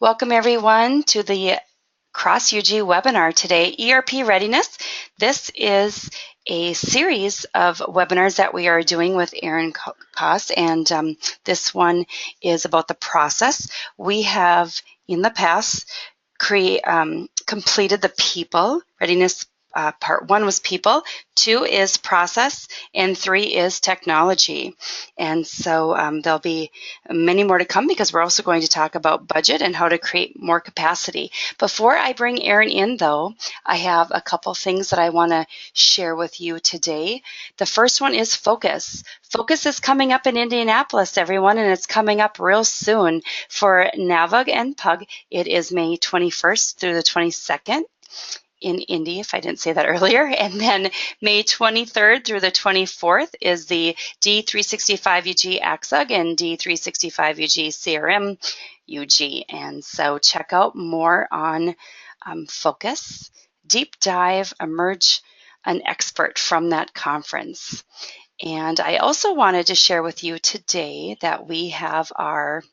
Welcome everyone to the Cross UG webinar today, ERP Readiness. This is a series of webinars that we are doing with Erin Koss, and this one is about the process. We have in the past completed the people readiness. Part 1 was people, 2 is process, and 3 is technology. And so there'll be many more to come because we're also going to talk about budget and how to create more capacity. Before I bring Erin in, though, I have a couple things that I want to share with you today. The first one is Focus. Focus is coming up in Indianapolis, everyone, and it's coming up real soon. For NAVUG and PUG, it is May 21st through the 22nd. In Indy, if I didn't say that earlier. And then May 23rd through the 24th is the D365 UG AXUG and D365 UG CRM UG. And so check out more on Focus, Deep Dive, Emerge an Expert from that conference. And I also wanted to share with you today that we have our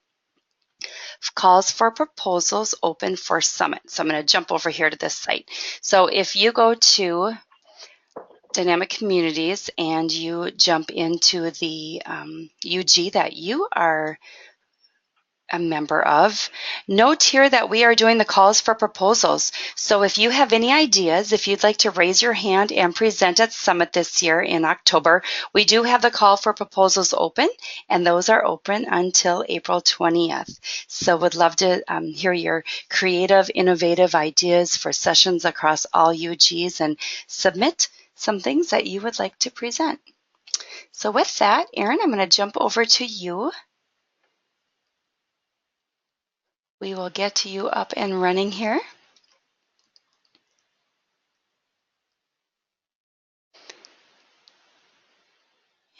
calls for proposals open for Summit. So I'm going to jump over here to this site. So if you go to Dynamic Communities and you jump into the UG that you are a member of, note here that we are doing the calls for proposals. So if you have any ideas, if you'd like to raise your hand and present at Summit this year in October, we do have the call for proposals open, and those are open until April 20th. So would love to hear your creative, innovative ideas for sessions across all UGs and submit some things that you would like to present. So with that, Erin, I'm going to jump over to you. We will get you up and running here.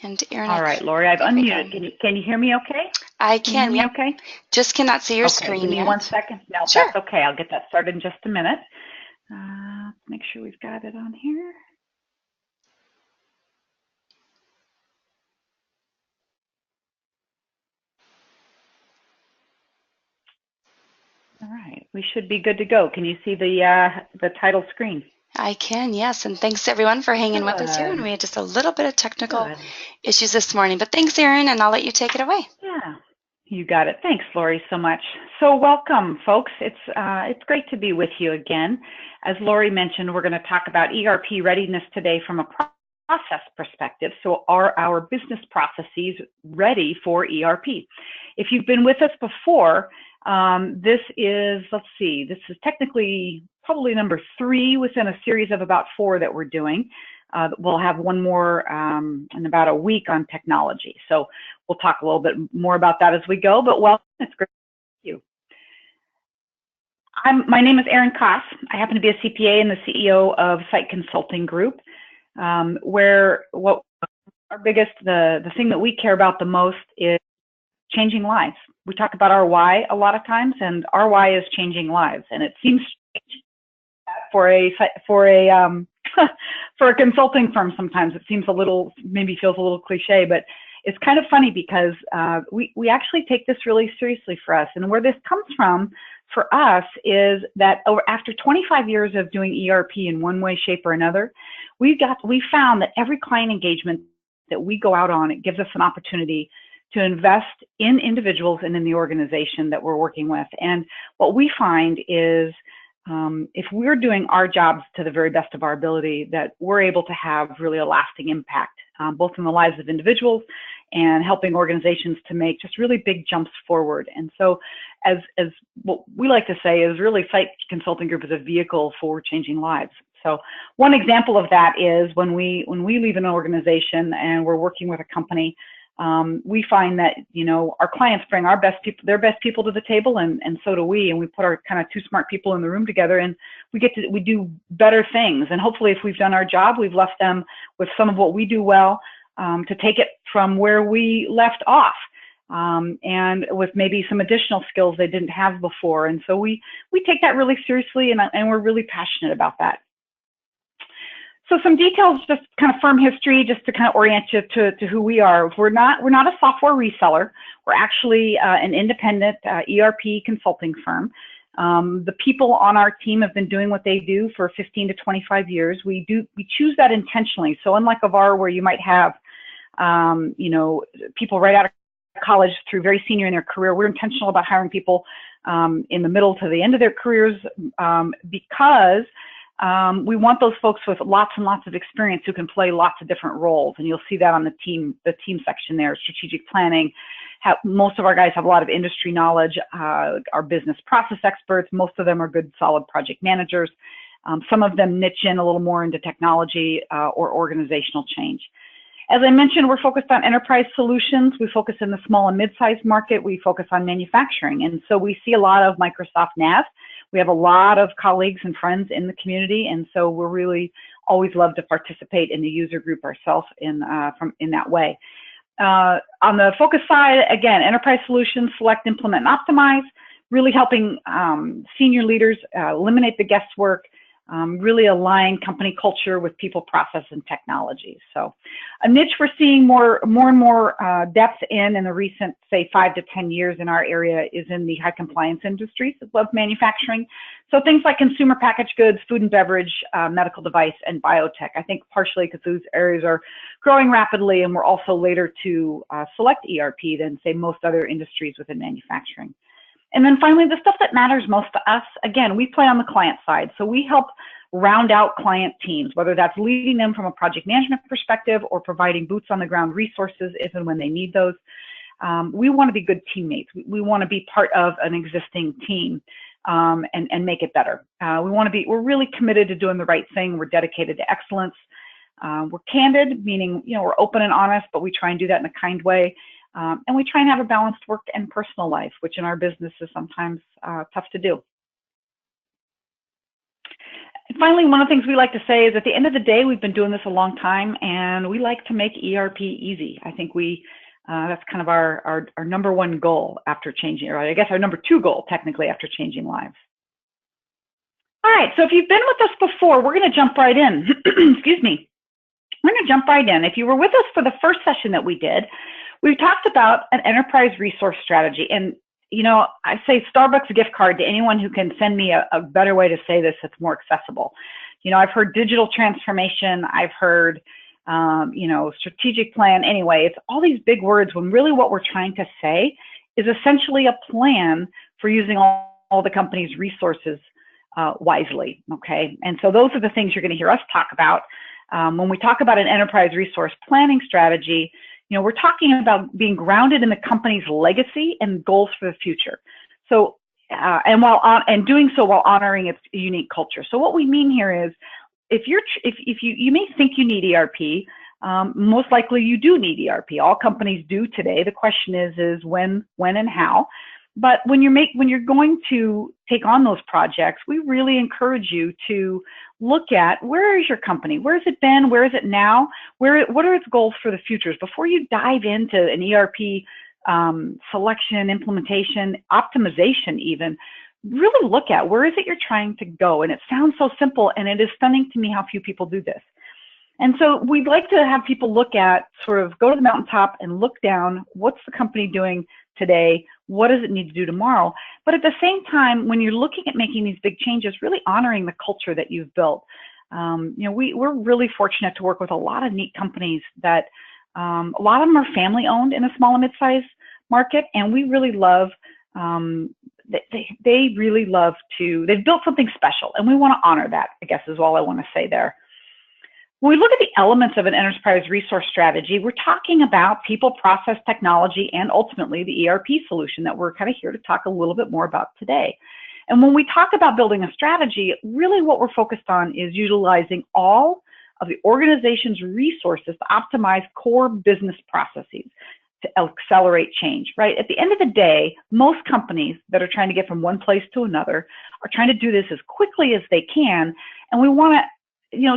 And Erin, all right, Lori, I've unmuted. Can you hear me okay? I can. Can you hear me okay? Just cannot see your okay, screen give me yet. 1 second. No, sure. That's okay. I'll get that started in just a minute. Make sure we've got it on here. All right, we should be good to go. Can you see the title screen? I can, yes. And thanks everyone for hanging with us here. And we had just a little bit of technical issues this morning. But thanks, Erin, and I'll let you take it away. Yeah, you got it. Thanks, Lori, so much. So welcome, folks. It's great to be with you again. As Lori mentioned, we're going to talk about ERP readiness today from a process perspective. So are our business processes ready for ERP? If you've been with us before, this is technically probably number 3 within a series of about 4 that we're doing. We'll have one more in about a week on technology. So we'll talk a little bit more about that as we go, but welcome, it's great to meet you. My name is Erin Koss. I happen to be a CPA and the CEO of Site Consulting Group, where the thing that we care about the most is changing lives. We talk about our why a lot of times, and our why is changing lives. And it seems for a consulting firm sometimes it seems maybe feels a little cliche, but it's kind of funny because we actually take this really seriously for us. And where this comes from for us is that after 25 years of doing ERP in one way, shape, or another, we found that every client engagement that we go out on, it gives us an opportunity to invest in individuals and in the organization that we're working with. And what we find is if we're doing our jobs to the very best of our ability, that we're able to have really a lasting impact, both in the lives of individuals and helping organizations to make just really big jumps forward. And so as what we like to say is really Site Consulting Group is a vehicle for changing lives. So one example of that is when we leave an organization and we're working with a company, we find that, our clients bring their best people to the table, and so do we. And we put our kind of 2 smart people in the room together, and we do better things. And hopefully if we've done our job, we've left them with some of what we do well, to take it from where we left off, and with maybe some additional skills they didn't have before. And so we take that really seriously, and we're really passionate about that. So some details, just kind of firm history, just to kind of orient you to who we are. We're not a software reseller. We're actually an independent ERP consulting firm. The people on our team have been doing what they do for 15 to 25 years. We choose that intentionally. So unlike a VAR where you might have, people right out of college through very senior in their career, we're intentional about hiring people in the middle to the end of their careers because we want those folks with lots and lots of experience who can play lots of different roles. And you'll see that on the team section there, strategic planning. Most of our guys have a lot of industry knowledge, are business process experts. Most of them are good, solid project managers. Some of them niche in a little more into technology or organizational change. As I mentioned, we're focused on enterprise solutions. We focus in the small and mid-sized market. We focus on manufacturing. And so we see a lot of Microsoft Nav. We have a lot of colleagues and friends in the community. And so we're really always love to participate in the user group ourselves in that way. On the focus side, again, enterprise solutions, select, implement, and optimize, really helping senior leaders eliminate the guesswork, really align company culture with people, process, and technology. So a niche we're seeing more and more depth in the recent, say, 5 to 10 years in our area is in the high compliance industries of manufacturing. So things like consumer packaged goods, food and beverage, medical device, and biotech. I think partially because those areas are growing rapidly, and we're also later to select ERP than, say, most other industries within manufacturing. And then finally, the stuff that matters most to us, again, we play on the client side. So we help round out client teams, whether that's leading them from a project management perspective or providing boots on the ground resources if and when they need those. We want to be good teammates. We want to be part of an existing team and make it better. We're really committed to doing the right thing. We're dedicated to excellence. We're candid, meaning, we're open and honest, but we try and do that in a kind way. And we try and have a balanced work and personal life, which in our business is sometimes tough to do. And finally, one of the things we like to say is at the end of the day, we've been doing this a long time, and we like to make ERP easy. I think that's kind of our number one goal after changing, or I guess our number two goal technically after changing lives. All right, so if you've been with us before, we're going to jump right in. Excuse me. We're going to jump right in. If you were with us for the first session that we did, we talked about an enterprise resource strategy. And, I say Starbucks gift card to anyone who can send me a better way to say this that's more accessible. I've heard digital transformation. I've heard, strategic plan. Anyway, it's all these big words when really what we're trying to say is essentially a plan for using all the company's resources wisely, okay? And so those are the things you're going to hear us talk about. When we talk about an enterprise resource planning strategy, we're talking about being grounded in the company's legacy and goals for the future. So, and doing so while honoring its unique culture. So what we mean here is, if you may think you need ERP, most likely you do need ERP. All companies do today. The question is when and how. But when you're going to take on those projects, we really encourage you to look at, where is your company? Where has it been? Where is it now? What are its goals for the futures? Before you dive into an ERP selection, implementation, optimization even, really look at, where is it you're trying to go? And it sounds so simple, and it is stunning to me how few people do this. And so we'd like to have people look at, sort of go to the mountaintop and look down, what's the company doing today? What does it need to do tomorrow? But at the same time, when you're looking at making these big changes, really honoring the culture that you've built. We're really fortunate to work with a lot of neat companies that a lot of them are family owned in a small and mid-sized market. And we really love, they really love they've built something special, and we want to honor that, I guess is all I want to say there. When we look at the elements of an enterprise resource strategy, we're talking about people, process, technology, and ultimately the ERP solution that we're kind of here to talk a little bit more about today. And when we talk about building a strategy, really what we're focused on is utilizing all of the organization's resources to optimize core business processes to accelerate change, right? At the end of the day, most companies that are trying to get from one place to another are trying to do this as quickly as they can, and we want to,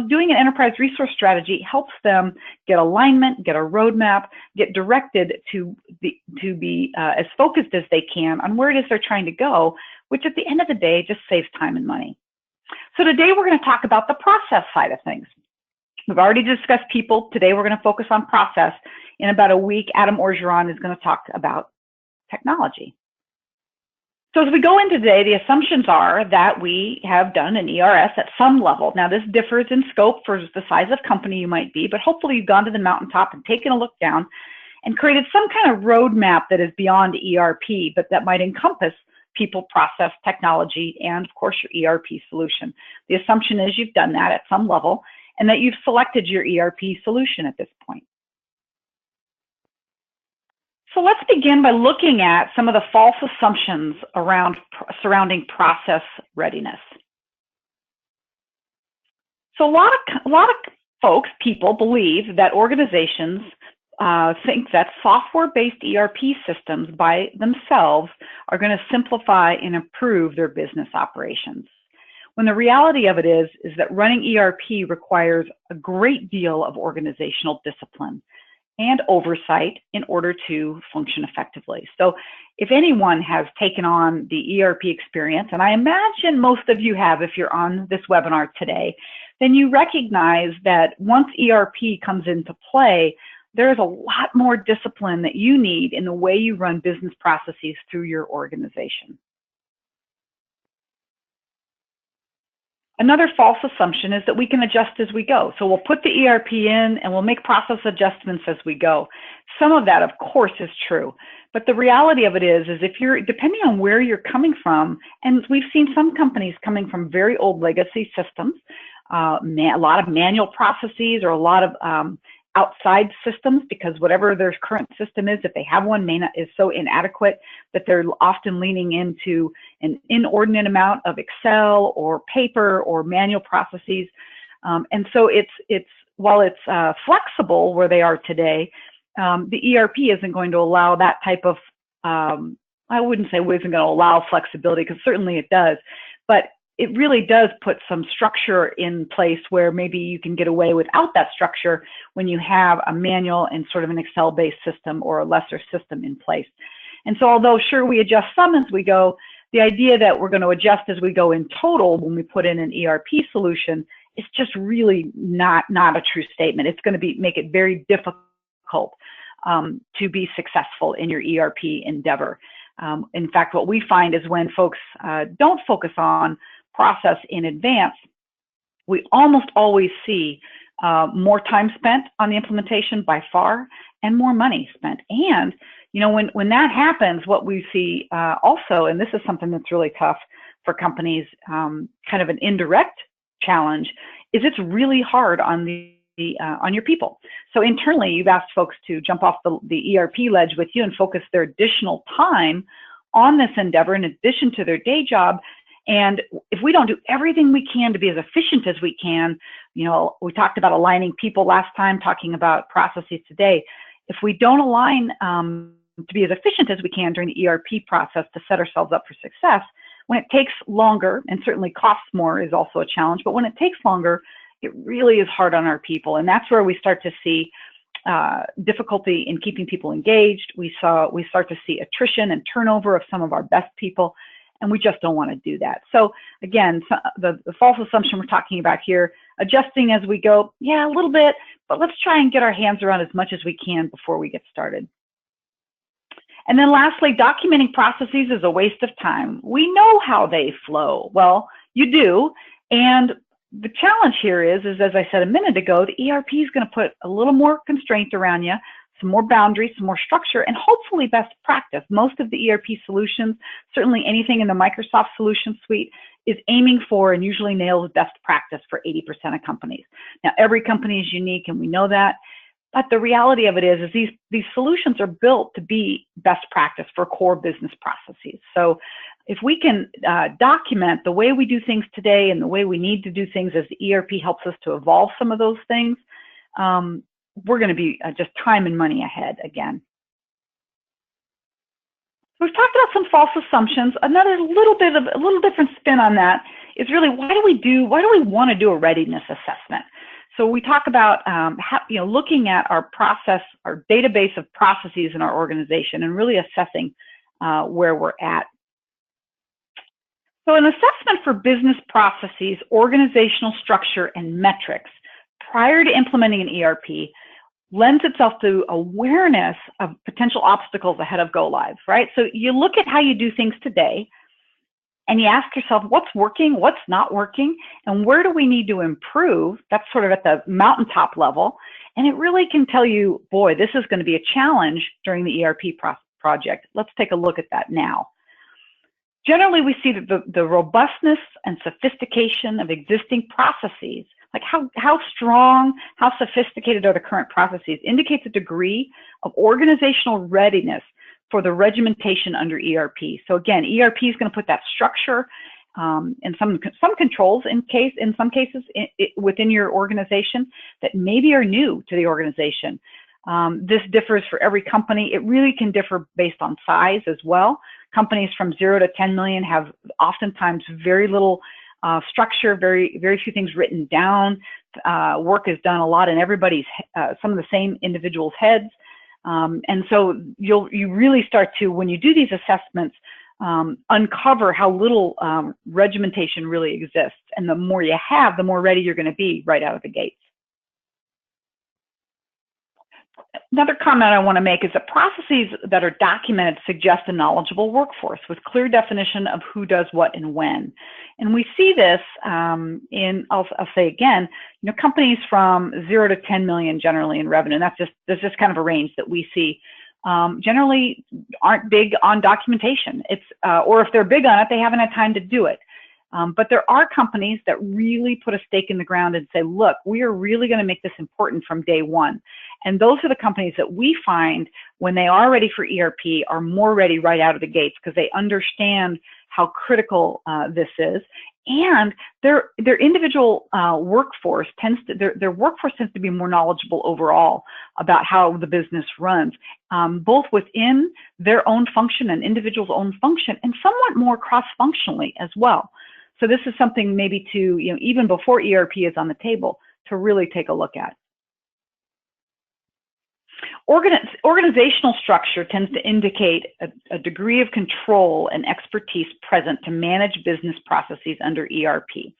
doing an enterprise resource strategy helps them get alignment, get a roadmap, get directed to be as focused as they can on where it is they're trying to go, which at the end of the day just saves time and money. So today we're going to talk about the process side of things. We've already discussed people. Today we're going to focus on process. In about a week, Adam Orgeron is going to talk about technology. So as we go into today, the assumptions are that we have done an ERS at some level. Now this differs in scope for the size of company you might be, but hopefully you've gone to the mountaintop and taken a look down and created some kind of roadmap that is beyond ERP, but that might encompass people, process, technology, and of course your ERP solution. The assumption is you've done that at some level and that you've selected your ERP solution at this point. So let's begin by looking at some of the false assumptions surrounding process readiness. So a lot of folks, people believe that organizations think that software-based ERP systems by themselves are going to simplify and improve their business operations. When the reality of it is that running ERP requires a great deal of organizational discipline and oversight in order to function effectively. So if anyone has taken on the ERP experience, and I imagine most of you have if you're on this webinar today, then you recognize that once ERP comes into play, there's a lot more discipline that you need in the way you run business processes through your organization. Another false assumption is that we can adjust as we go. So we'll put the ERP in and we'll make process adjustments as we go. Some of that, of course, is true. But the reality of it is if you're, depending on where you're coming from, and we've seen some companies coming from very old legacy systems, a lot of manual processes or a lot of outside systems, because whatever their current system is, if they have one, is so inadequate that they're often leaning into an inordinate amount of Excel or paper or manual processes. And so while it's flexible where they are today, the ERP isn't going to allow that type of, I wouldn't say it isn't going to allow flexibility, because certainly it does, but it really does put some structure in place where maybe you can get away without that structure when you have a manual and sort of an Excel-based system or a lesser system in place. And so although sure we adjust some as we go, the idea that we're going to adjust as we go in total when we put in an ERP solution is just really not a true statement. It's going to make it very difficult to be successful in your ERP endeavor. In fact, what we find is when folks don't focus on process in advance, we almost always see more time spent on the implementation by far and more money spent. And you know, when that happens, what we see also, and this is something that's really tough for companies, kind of an indirect challenge, is it's really hard on on your people. So internally, you've asked folks to jump off the ERP ledge with you and focus their additional time on this endeavor in addition to their day job. And if we don't do everything we can to be as efficient as we can, you know, we talked about aligning people last time, talking about processes today. If we don't align to be as efficient as we can during the ERP process to set ourselves up for success, when it takes longer, and certainly costs more is also a challenge, but when it takes longer, it really is hard on our people. And that's where we start to see difficulty in keeping people engaged. We start to see attrition and turnover of some of our best people. And we just don't want to do that. So again, the false assumption we're talking about here, adjusting as we go, yeah, a little bit, but let's try and get our hands around as much as we can before we get started. And then lastly, documenting processes is a waste of time. We know how they flow. Well, you do. And the challenge here is as I said a minute ago, the ERP is going to put a little more constraint around you, some more boundaries, some more structure, and hopefully best practice. Most of the ERP solutions, certainly anything in the Microsoft solution suite, is aiming for and usually nails best practice for 80% of companies. Now, every company is unique, and we know that. But the reality of it is these solutions are built to be best practice for core business processes. So if we can document the way we do things today and the way we need to do things as the ERP helps us to evolve some of those things, we're going to be just time and money ahead again. We've talked about some false assumptions. Another little different spin on that is really why do we want to do a readiness assessment? So we talk about looking at our process, our database of processes in our organization, and really assessing where we're at. So an assessment for business processes, organizational structure, and metrics prior to implementing an ERP lends itself to awareness of potential obstacles ahead of go live, right? So you look at how you do things today and you ask yourself, what's working, what's not working, and where do we need to improve? That's sort of at the mountaintop level. And it really can tell you, boy, this is going to be a challenge during the ERP project. Let's take a look at that now. Generally, we see that the robustness and sophistication of existing processes, like how strong, how sophisticated are the current processes, indicates a degree of organizational readiness for the regimentation under ERP. So again, ERP is going to put that structure and some controls in some cases within your organization that maybe are new to the organization. This differs for every company. It really can differ based on size as well. Companies from 0 to 10 million have oftentimes very little structure, very few things written down. Work is done a lot in everybody's, some of the same individuals' heads. And so you really start to, when you do these assessments, uncover how little regimentation really exists. And the more you have, the more ready you're going to be right out of the gates. Another comment I want to make is that processes that are documented suggest a knowledgeable workforce with clear definition of who does what and when. And we see this I'll say again, companies from 0 to 10 million generally in revenue, and that's just kind of a range that we see, generally aren't big on documentation. Or if they're big on it, they haven't had time to do it. But there are companies that really put a stake in the ground and say, look, we are really going to make this important from day one. And those are the companies that we find, when they are ready for ERP, are more ready right out of the gates because they understand how critical this is. And their individual workforce their workforce tends to be more knowledgeable overall about how the business runs, both within their own function and individuals' own function, and somewhat more cross-functionally as well. So this is something maybe to, even before ERP is on the table, to really take a look at. Organizational structure tends to indicate a degree of control and expertise present to manage business processes under ERP.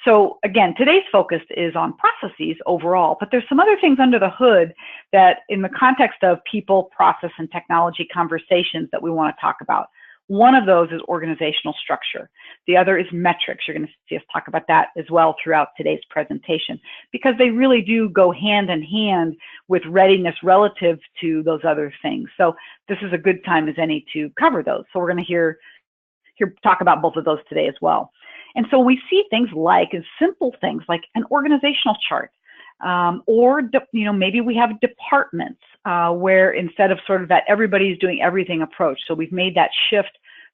So again, today's focus is on processes overall, but there's some other things under the hood that in the context of people, process, and technology conversations that we want to talk about. One of those is organizational structure. The other is metrics. You're going to see us talk about that as well throughout today's presentation, because they really do go hand in hand with readiness relative to those other things. So this is a good time as any to cover those. So we're going to talk about both of those today as well. And so we see things like, simple things like an organizational chart, or maybe we have departments where instead of sort of that everybody's doing everything approach, so we've made that shift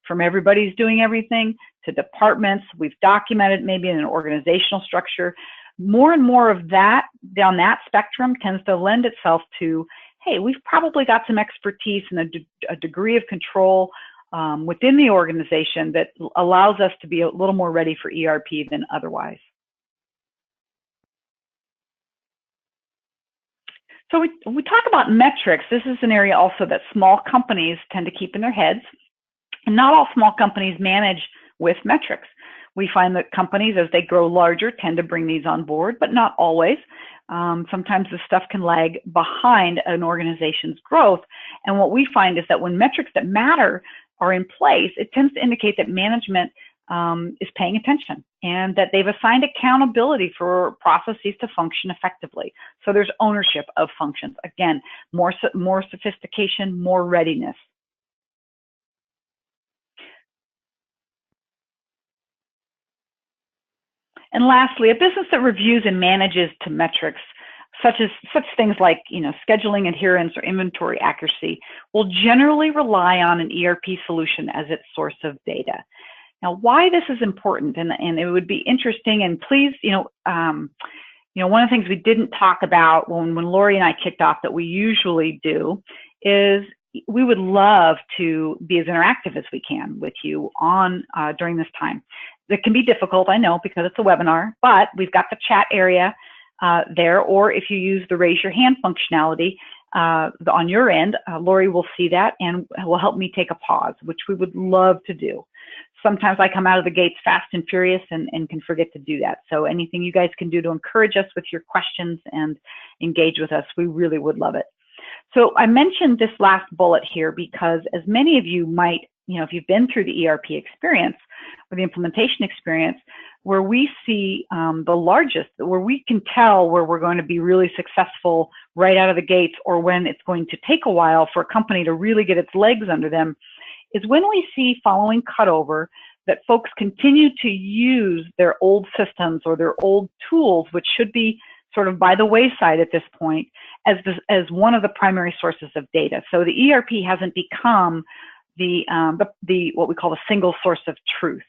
from everybody's doing everything to departments. We've documented maybe in an organizational structure. More and more of that down that spectrum tends to lend itself to, hey, we've probably got some expertise and a degree of control within the organization that allows us to be a little more ready for ERP than otherwise. So we talk about metrics. This is an area also that small companies tend to keep in their heads. And not all small companies manage with metrics. We find that companies, as they grow larger, tend to bring these on board, but not always. Sometimes this stuff can lag behind an organization's growth. And what we find is that when metrics that matter are in place, it tends to indicate that management is paying attention and that they've assigned accountability for processes to function effectively. So there's ownership of functions. Again, more sophistication, more readiness. And lastly, a business that reviews and manages to metrics, such things like scheduling adherence or inventory accuracy, will generally rely on an ERP solution as its source of data. Now, why this is important, and it would be interesting, and please, one of the things we didn't talk about when Lori and I kicked off that we usually do is we would love to be as interactive as we can with you during this time. It can be difficult, I know, because it's a webinar, but we've got the chat area there, or if you use the raise your hand functionality on your end, Lori will see that and will help me take a pause, which we would love to do. sometimes I come out of the gates fast and furious and can forget to do that. So anything you guys can do to encourage us with your questions and engage with us, we really would love it. So I mentioned this last bullet here because as many of you might, if you've been through the ERP experience or the implementation experience, where we see the largest, where we can tell where we're going to be really successful right out of the gates or when it's going to take a while for a company to really get its legs under them, is when we see following cutover that folks continue to use their old systems or their old tools, which should be sort of by the wayside at this point, as one of the primary sources of data. So the ERP hasn't become the what we call the single source of truth.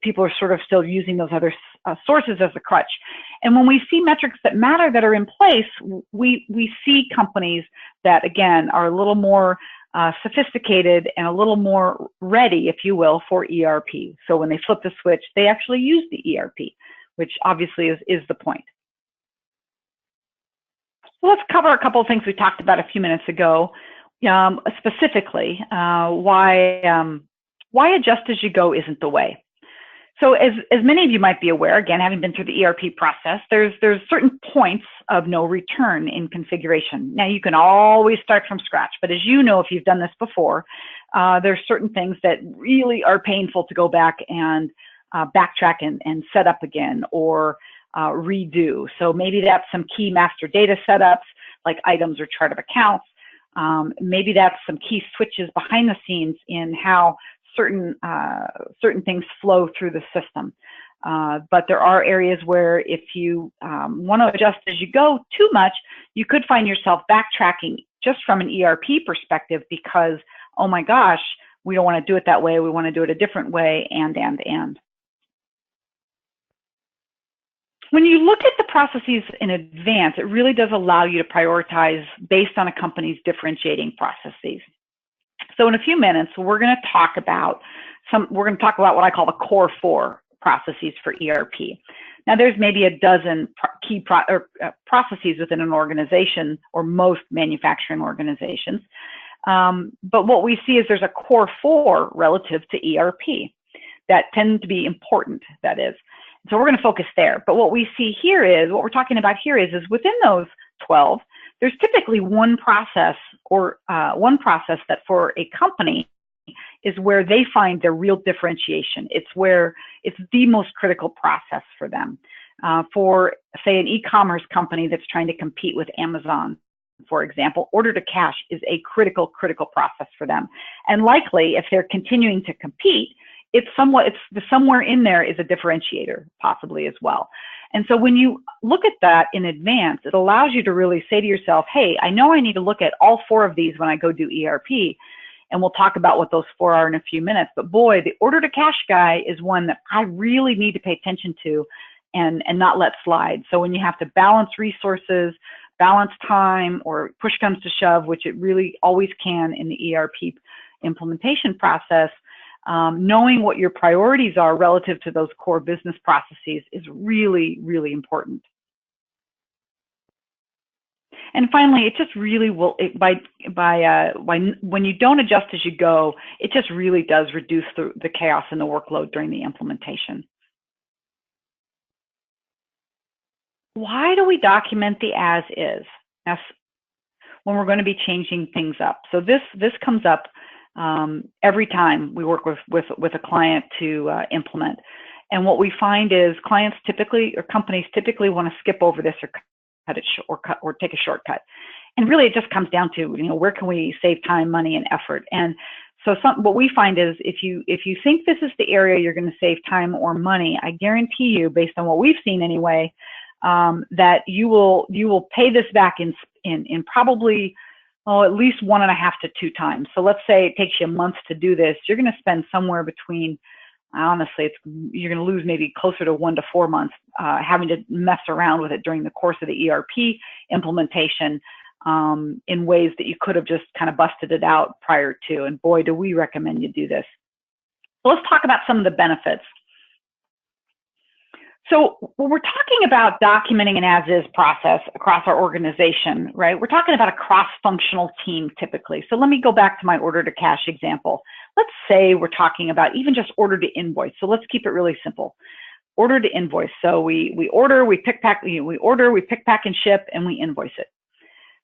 People are sort of still using those other sources as a crutch. And when we see metrics that matter that are in place, we see companies that, again, are a little more sophisticated and a little more ready, if you will, for ERP. So when they flip the switch, they actually use the ERP, which obviously is the point. So let's cover a couple of things we talked about a few minutes ago, specifically why adjust as you go isn't the way. So as many of you might be aware, again, having been through the ERP process, there's certain points of no return in configuration. Now, you can always start from scratch, but as you know, if you've done this before, there's certain things that really are painful to go back and backtrack and set up again or redo. So maybe that's some key master data setups like items or chart of accounts. Maybe that's some key switches behind the scenes in how certain things flow through the system. But there are areas where if you want to adjust as you go too much, you could find yourself backtracking just from an ERP perspective because, oh my gosh, we don't want to do it that way. We want to do it a different way, and. When you look at the processes in advance, it really does allow you to prioritize based on a company's differentiating processes. So in a few minutes, we're going to talk about what I call the core 4 processes for ERP. Now, there's maybe a dozen key processes within an organization or most manufacturing organizations. But what we see is there's a core 4 relative to ERP that tend to be important, that is. So we're going to focus there. But what we see here is, what we're talking about here is within those 12, there's typically one process that for a company is where they find their real differentiation. It's where it's the most critical process for them. For, say, an e-commerce company that's trying to compete with Amazon, for example, order to cash is a critical process for them. And likely, if they're continuing to compete, somewhere in there is a differentiator possibly as well. And so when you look at that in advance, it allows you to really say to yourself, hey, I know I need to look at all 4 of these when I go do ERP. And we'll talk about what those 4 are in a few minutes. But boy, the order to cash guy is one that I really need to pay attention to and not let slide. So when you have to balance resources, balance time, or push comes to shove, which it really always can in the ERP implementation process, knowing what your priorities are relative to those core business processes is really, really important. And finally, it just really will, when you don't adjust as you go, it just really does reduce the chaos and the workload during the implementation. Why do we document the as is? Now, when we're going to be changing things up. So this comes up every time we work with a client to implement. And what we find is clients typically, or companies typically, want to skip over this or cut it or take a shortcut. And really, it just comes down to, where can we save time, money, and effort? And so what we find is if you think this is the area you're going to save time or money, I guarantee you, based on what we've seen anyway, that you will pay this back in probably at least 1.5 to 2 times. So let's say it takes you a month to do this. You're going to spend somewhere between, honestly, you're going to lose maybe closer to 1 to 4 months having to mess around with it during the course of the ERP implementation in ways that you could have just kind of busted it out prior to. And boy, do we recommend you do this. So let's talk about some of the benefits. So when we're talking about documenting an as-is process across our organization, right, we're talking about a cross-functional team typically. So let me go back to my order-to-cash example. Let's say we're talking about even just order-to-invoice. So let's keep it really simple. Order-to-invoice. So we order, we pick, pack, we order, we pick, pack, and ship, and we invoice it.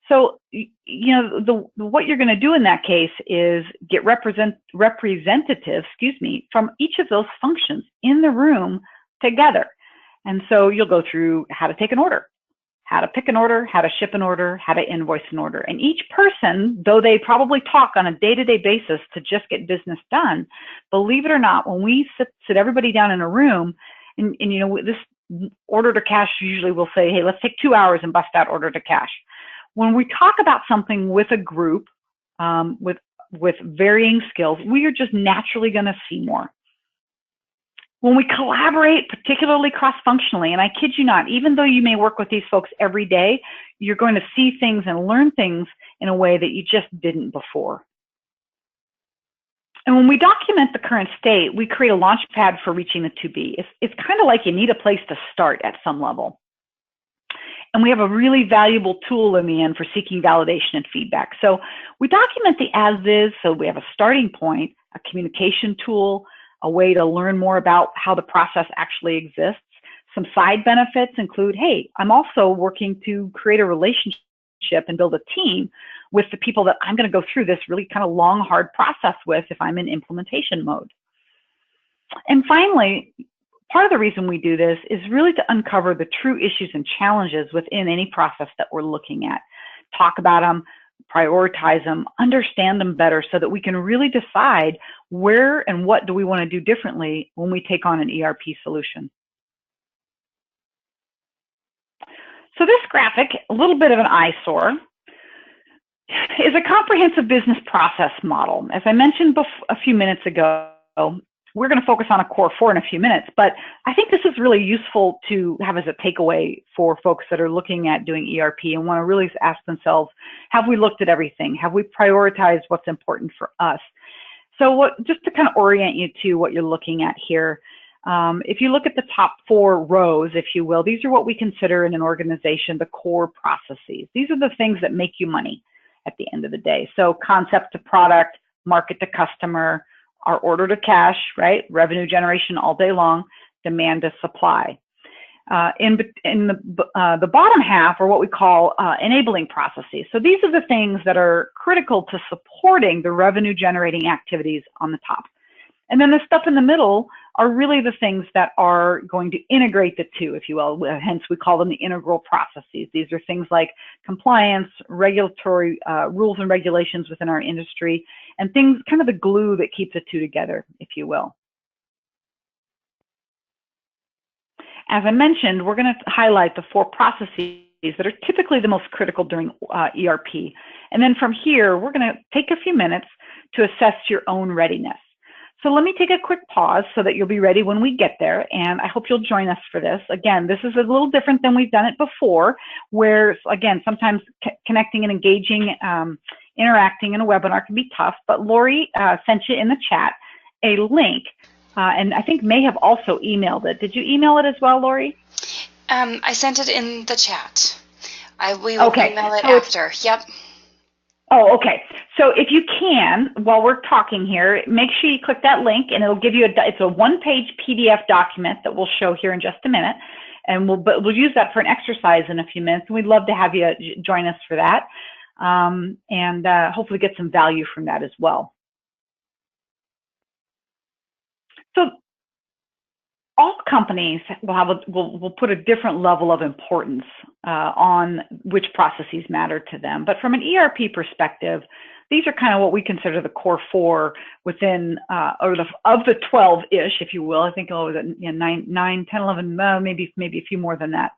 So, what you're going to do in that case is get representatives, from each of those functions in the room together. And so you'll go through how to take an order, how to pick an order, how to ship an order, how to invoice an order. And each person, though they probably talk on a day-to-day basis to just get business done, believe it or not, when we sit everybody down in a room, and this order to cash usually will say, hey, let's take 2 hours and bust out order to cash. When we talk about something with a group, with varying skills, we are just naturally going to see more. When we collaborate, particularly cross-functionally, and I kid you not, even though you may work with these folks every day, you're going to see things and learn things in a way that you just didn't before. And when we document the current state, we create a launch pad for reaching the to-be. It's kind of like you need a place to start at some level. And we have a really valuable tool in the end for seeking validation and feedback. So we document the as-is, so we have a starting point, a communication tool, a way to learn more about how the process actually exists. Some side benefits include, hey, I'm also working to create a relationship and build a team with the people that I'm going to go through this really kind of long, hard process with if I'm in implementation mode. And finally, part of the reason we do this is really to uncover the true issues and challenges within any process that we're looking at. Talk about them, prioritize them, understand them better so that we can really decide where and what do we want to do differently when we take on an ERP solution. So this graphic, a little bit of an eyesore, is a comprehensive business process model. As I mentioned a few minutes ago, we're going to focus on a core 4 in a few minutes, but I think this is really useful to have as a takeaway for folks that are looking at doing ERP and want to really ask themselves, have we looked at everything? Have we prioritized what's important for us? So just to kind of orient you to what you're looking at here, if you look at the top 4 rows, if you will, these are what we consider in an organization the core processes. These are the things that make you money at the end of the day. So concept to product, market to customer, our order to cash, right? Revenue generation all day long, demand to supply. In the bottom half are what we call enabling processes. So these are the things that are critical to supporting the revenue generating activities on the top. And then the stuff in the middle are really the things that are going to integrate the two, if you will. Hence, we call them the integral processes. These are things like compliance, regulatory rules and regulations within our industry, and things, kind of the glue that keeps the two together, if you will. As I mentioned, we're going to highlight the 4 processes that are typically the most critical during ERP. And then from here, we're going to take a few minutes to assess your own readiness. So let me take a quick pause so that you'll be ready when we get there, and I hope you'll join us for this. Again, this is a little different than we've done it before, where, again, sometimes connecting and engaging, interacting in a webinar can be tough, but Lori sent you in the chat a link, and I think may have also emailed it. Did you email it as well, Lori? I sent it in the chat. We will email it after. Yep. Oh, okay. So if you can, while we're talking here, make sure you click that link, and it'll give you it's a 1-page PDF document that we'll show here in just a minute, and we'll use that for an exercise in a few minutes. And we'd love to have you join us for that, and hopefully get some value from that as well. So all companies will put a different level of importance on which processes matter to them. But from an ERP perspective, these are kind of what we consider the core 4 within, of the 12-ish, if you will. I think it was 9, 10, 11, maybe a few more than that.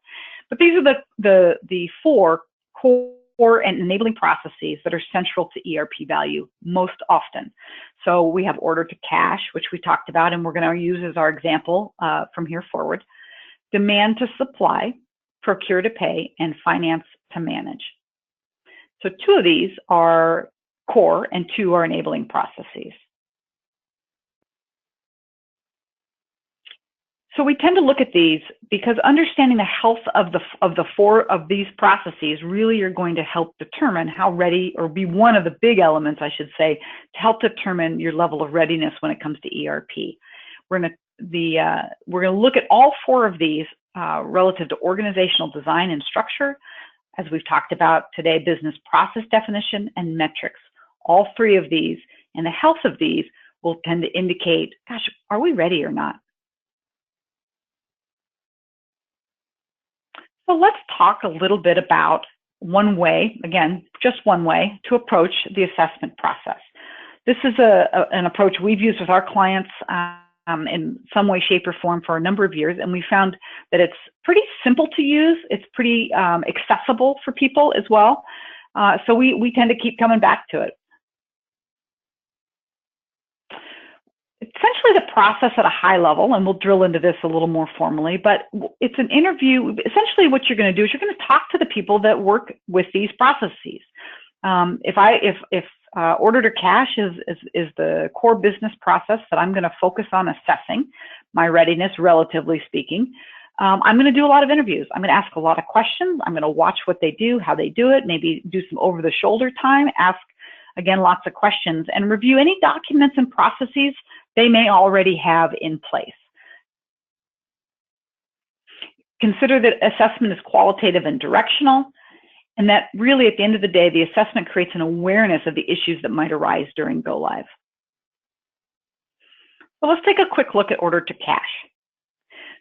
But these are the 4 core and enabling processes that are central to ERP value most often. So we have order to cash, which we talked about, and we're going to use as our example from here forward. Demand to supply, procure to pay, and finance to manage. So 2 of these are core and 2 are enabling processes. So we tend to look at these because understanding the health of the four of these processes really are going to help determine how ready, or be one of the big elements, I should say, to help determine your level of readiness when it comes to ERP. We're going to look at all four of these relative to organizational design and structure, as we've talked about today, business process definition and metrics. All three of these and the health of these will tend to indicate, gosh, are we ready or not? So let's talk a little bit about one way, again, just one way to approach the assessment process. This is an approach we've used with our clients in some way, shape, or form for a number of years, and we found that it's pretty simple to use. It's pretty accessible for people as well. So we tend to keep coming back to it. Essentially the process at a high level, and we'll drill into this a little more formally, but it's an interview. Essentially what you're going to do is you're going to talk to the people that work with these processes. If order to cash is the core business process that I'm going to focus on assessing my readiness, relatively speaking, I'm going to do a lot of interviews. I'm going to ask a lot of questions. I'm going to watch what they do, how they do it, maybe do some over-the-shoulder time, ask, again, lots of questions, and review any documents and processes they may already have in place. Consider that assessment is qualitative and directional, and that really at the end of the day, the assessment creates an awareness of the issues that might arise during go live. So let's take a quick look at order to cash.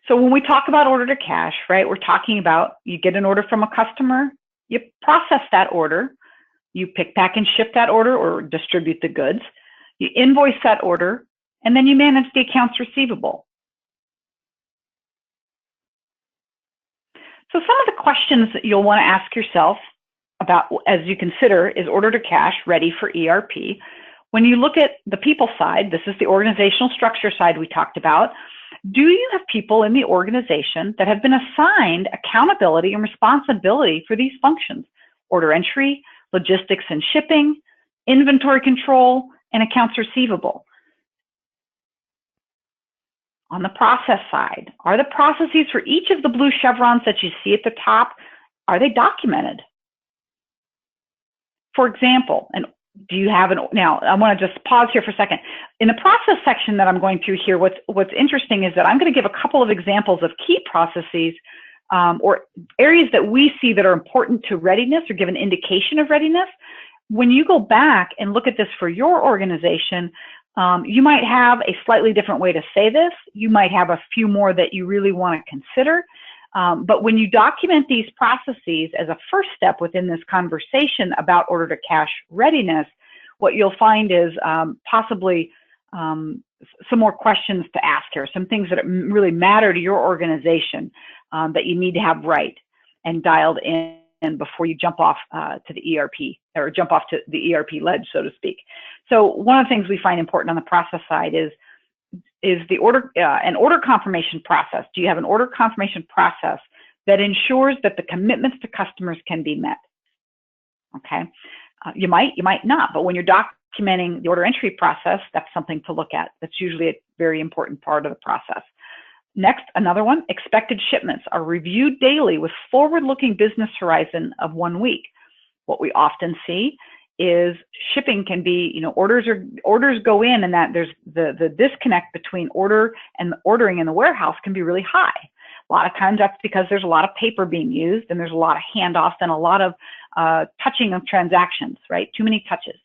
So when we talk about order to cash, right, we're talking about you get an order from a customer, you process that order, you pick, pack, and ship that order or distribute the goods, you invoice that order, and then you manage the accounts receivable. So some of the questions that you'll want to ask yourself about as you consider, is order to cash ready for ERP? When you look at the people side, this is the organizational structure side we talked about, do you have people in the organization that have been assigned accountability and responsibility for these functions? Order entry, logistics and shipping, inventory control, and accounts receivable. On the process side, are the processes for each of the blue chevrons that you see at the top, are they documented? For example, and do you have now I want to just pause here for a second. In the process section that I'm going through here, what's interesting is that I'm going to give a couple of examples of key processes or areas that we see that are important to readiness or give an indication of readiness. When you go back and look at this for your organization, you might have a slightly different way to say this. You might have a few more that you really want to consider. But when you document these processes as a first step within this conversation about order to cash readiness, what you'll find is possibly some more questions to ask here, some things that really matter to your organization that you need to have right and dialed in before you jump off to the ERP or jump off to the ERP ledge, so to speak. So one of the things we find important on the process side is the an order confirmation process. Do you have an order confirmation process that ensures that the commitments to customers can be met? Okay, you might not, but when you're documenting the order entry process, that's something to look at. That's usually a very important part of the process. Next, another one, expected shipments are reviewed daily with forward-looking business horizon of 1 week. What we often see is shipping can be, orders go in, and that there's the disconnect between order and ordering in the warehouse can be really high. A lot of times that's because there's a lot of paper being used and there's a lot of handoffs and a lot of touching of transactions, right? Too many touches.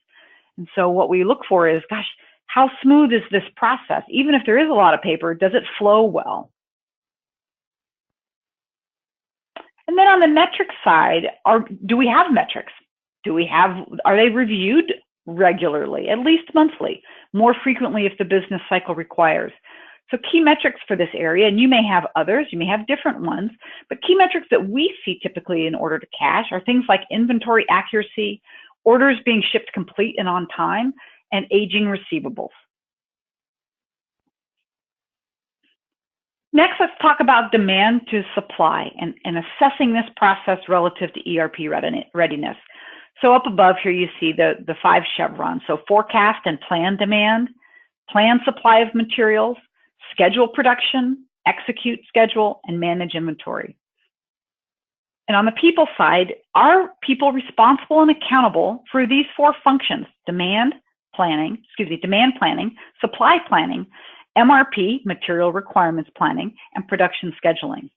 And so what we look for is, gosh, how smooth is this process? Even if there is a lot of paper, does it flow well? And then on the metrics side, do we have metrics? Are they reviewed regularly, at least monthly, more frequently if the business cycle requires? So key metrics for this area, and you may have others, you may have different ones, but key metrics that we see typically in order to cash are things like inventory accuracy, orders being shipped complete and on time, and aging receivables. Next, let's talk about demand to supply and assessing this process relative to ERP readiness. So up above here, you see the 5 chevrons. So forecast and plan demand, plan supply of materials, schedule production, execute, schedule, and manage inventory. And on the people side, are people responsible and accountable for these 4 functions: demand planning, supply planning, MRP, material requirements planning, and production scheduling.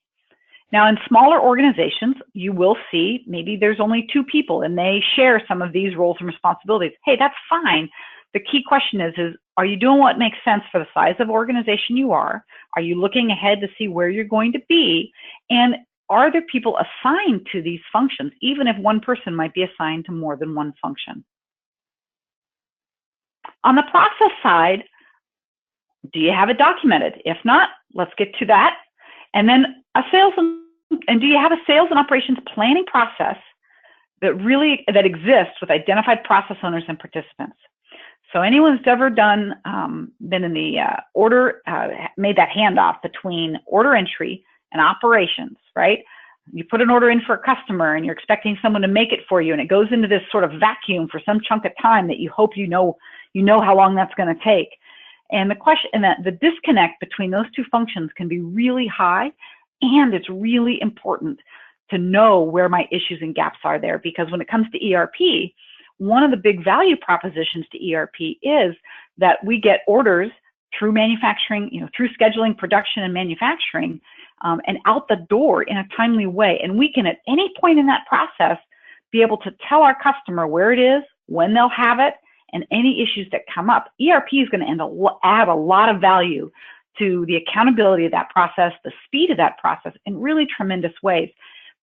Now, in smaller organizations, you will see maybe there's only 2 people and they share some of these roles and responsibilities. Hey, that's fine. The key question is are you doing what makes sense for the size of organization you are? Are you looking ahead to see where you're going to be? And are there people assigned to these functions, even if one person might be assigned to more than one function? On the process side, do you have it documented? If not, let's get to that. And then do you have a sales and operations planning process that exists with identified process owners and participants? So anyone who's ever been in the made that handoff between order entry and operations, right? You put an order in for a customer and you're expecting someone to make it for you, and it goes into this sort of vacuum for some chunk of time that you hope you know how long that's going to take. And the disconnect between those 2 functions can be really high, and it's really important to know where my issues and gaps are there, because when it comes to ERP, one of the big value propositions to ERP is that we get orders through manufacturing, through scheduling, production, and manufacturing, and out the door in a timely way. And we can, at any point in that process, be able to tell our customer where it is, when they'll have it, and any issues that come up. ERP is going to add a lot of value to the accountability of that process, the speed of that process, in really tremendous ways.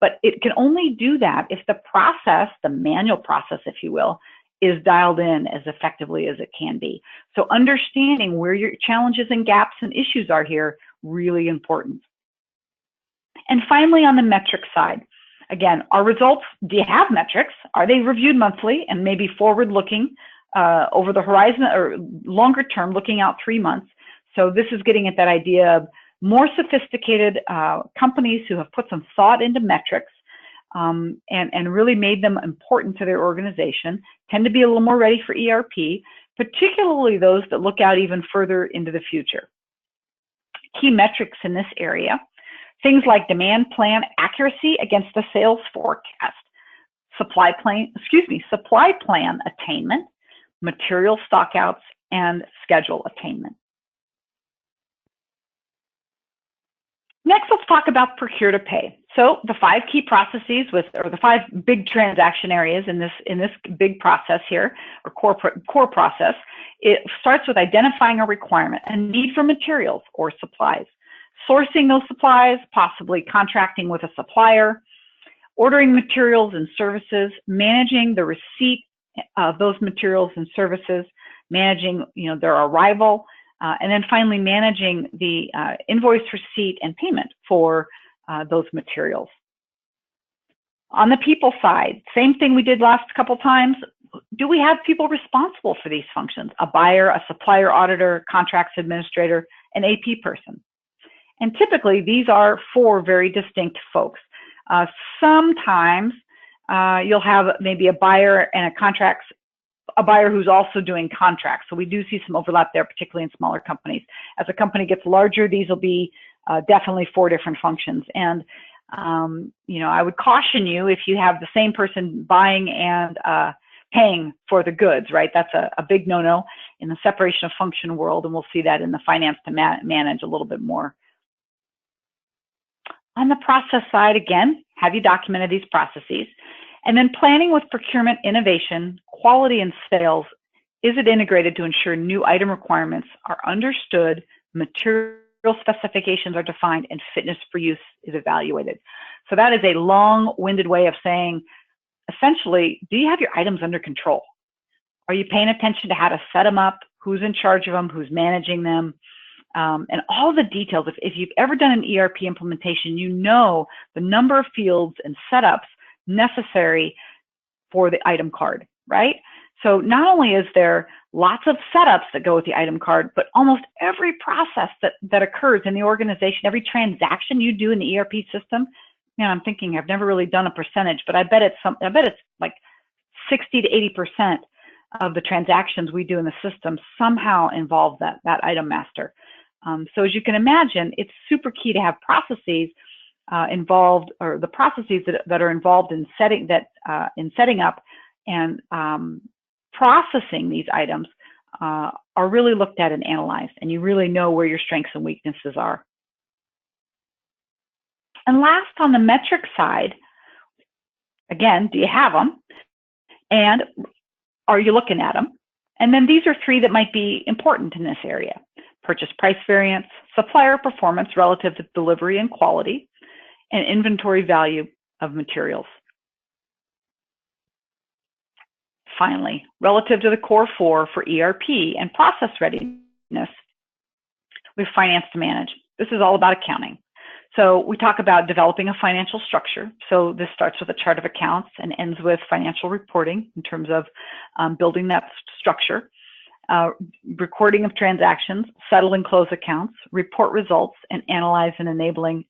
But it can only do that if the process, the manual process, if you will, is dialed in as effectively as it can be. So understanding where your challenges and gaps and issues are here, really important. And finally, on the metric side, again, our results, do you have metrics? Are they reviewed monthly and maybe forward-looking over the horizon, or longer term, looking out 3 months? So this is getting at that idea of more sophisticated companies who have put some thought into metrics and really made them important to their organization, tend to be a little more ready for ERP, particularly those that look out even further into the future. Key metrics in this area: things like demand plan accuracy against the sales forecast, supply plan attainment, material stockouts, and schedule attainment. Next, let's talk about procure to pay. So the 5 key processes or the 5 big transaction areas in this big process here, or core process, it starts with identifying a requirement, a need for materials or supplies, sourcing those supplies, possibly contracting with a supplier, ordering materials and services, managing the receipt of those materials and services, managing their arrival, and then finally managing the invoice receipt and payment for those materials. On the people side, same thing we did last couple times. Do we have people responsible for these functions? A buyer, a supplier auditor, contracts administrator, an AP person. And typically these are 4 very distinct folks. Sometimes you'll have maybe a buyer and a buyer who's also doing contracts. So we do see some overlap there, particularly in smaller companies. As a company gets larger, these will be definitely 4 different functions. And I would caution you, if you have the same person buying and paying for the goods, right? That's a big no-no in the separation of function world, and we'll see that in the finance to manage a little bit more. On the process side, again, have you documented these processes? And then planning with procurement, innovation, quality, and sales. Is it integrated to ensure new item requirements are understood, material specifications are defined, and fitness for use is evaluated? So that is a long-winded way of saying, essentially, do you have your items under control? Are you paying attention to how to set them up, who's in charge of them, who's managing them, and all the details? If you've ever done an ERP implementation, you know the number of fields and setups necessary for the item card, right? So not only is there lots of setups that go with the item card, but almost every process that occurs in the organization, every transaction you do in the ERP system, man, I'm thinking, I've never really done a percentage, but I bet it's like 60 to 80% of the transactions we do in the system somehow involve that item master. So as you can imagine, it's super key to have processes involved, or the processes that are involved in setting up and processing these items are really looked at and analyzed, and you really know where your strengths and weaknesses are. And last, on the metric side, again, do you have them? And are you looking at them? And then these are three that might be important in this area: purchase price variance, supplier performance relative to delivery and quality, and inventory value of materials. Finally, relative to the core four for ERP and process readiness, we have finance to manage. This is all about accounting. So we talk about developing a financial structure. So this starts with a chart of accounts and ends with financial reporting in terms of building that structure, recording of transactions, settle and close accounts, report results, and analyze and enabling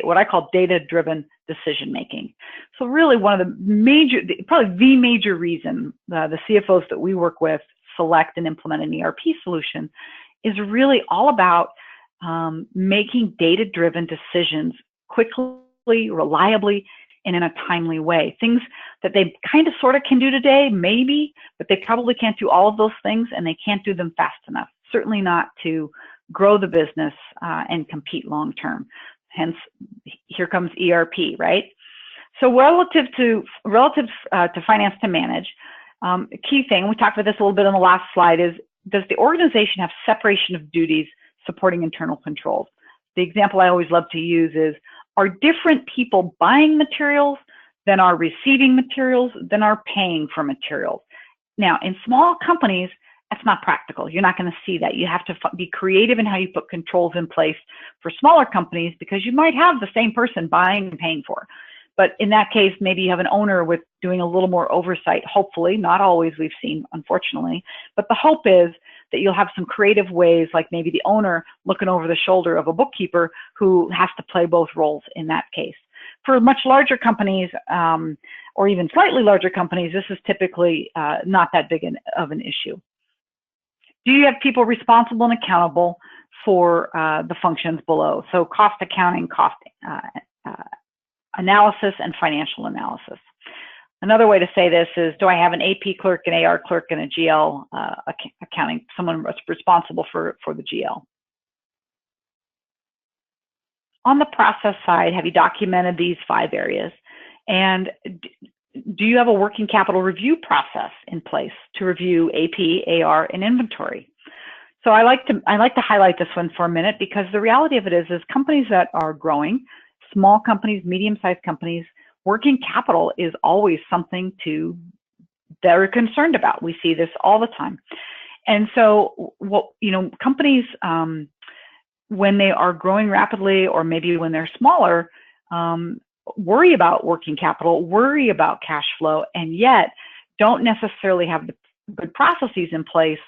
what I call data-driven decision-making. So really one of the major, probably the major reason the CFOs that we work with select and implement an ERP solution is really all about making data-driven decisions quickly, reliably, and in a timely way. Things that they kind of sort of can do today, maybe, but they probably can't do all of those things, and they can't do them fast enough. Certainly not to grow the business and compete long-term. Hence, here comes ERP, right? So relative to finance to manage, a key thing, we talked about this a little bit on the last slide, is does the organization have separation of duties supporting internal controls? The example I always love to use is, are different people buying materials than are receiving materials, than are paying for materials? Now, in small companies, that's not practical. You're not going to see that. You have to be creative in how you put controls in place for smaller companies, because you might have the same person buying and paying for. But in that case, maybe you have an owner with doing a little more oversight, hopefully, not always, we've seen, unfortunately. But the hope is that you'll have some creative ways, like maybe the owner looking over the shoulder of a bookkeeper who has to play both roles in that case. For much larger companies, or even slightly larger companies, this is typically not that big of an issue. Do you have people responsible and accountable for the functions below? So cost accounting, cost analysis, and financial analysis. Another way to say this is, do I have an AP clerk, an AR clerk, and a GL accounting, someone responsible for the GL? On the process side, have you documented these 5 areas? And do you have a working capital review process in place to review AP, AR, and inventory? So I like to highlight this one for a minute, because the reality of it is companies that are growing, small companies, medium-sized companies, working capital is always something they're concerned about. We see this all the time. And so, companies, when they are growing rapidly, or maybe when they're smaller, worry about working capital, worry about cash flow, and yet don't necessarily have the good processes in place